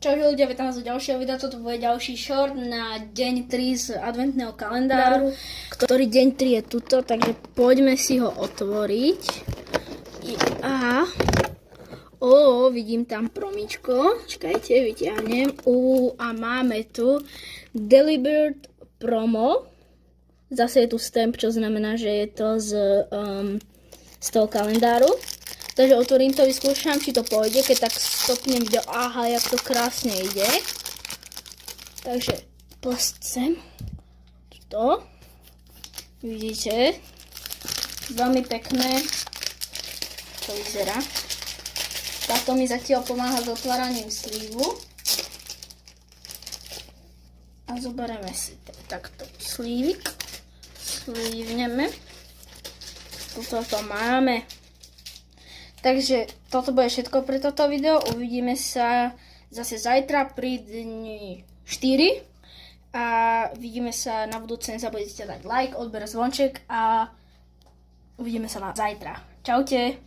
Čau ľudia, vítam vás do ďalšieho videa. Toto bude ďalší short na deň 3 z adventného kalendáru, ktorý deň 3 je tuto, takže poďme si ho otvoriť. A vidím tam promičko, čakajte, vyťahnem. A máme tu Delibird promo. Zase je tu stamp, čo znamená, že je to z toho kalendáru. Takže otvorím to, vyskúšam, či to pôjde, keď tak stopnem video. Aha, jak to krásne ide. Takže sem. Tuto. Vidíte. Veľmi pekné. To vyzerá. Táto mi zatiaľ pomáha s otváraním slívu. A zoberieme si takto slívik. Slívneme. Tuto to máme. Takže toto bude všetko pre toto video. Uvidíme sa zase zajtra pri dni 4. A vidíme sa na budúce. Nezabudnite dať like, odber, zvonček a uvidíme sa na zajtra. Čaute.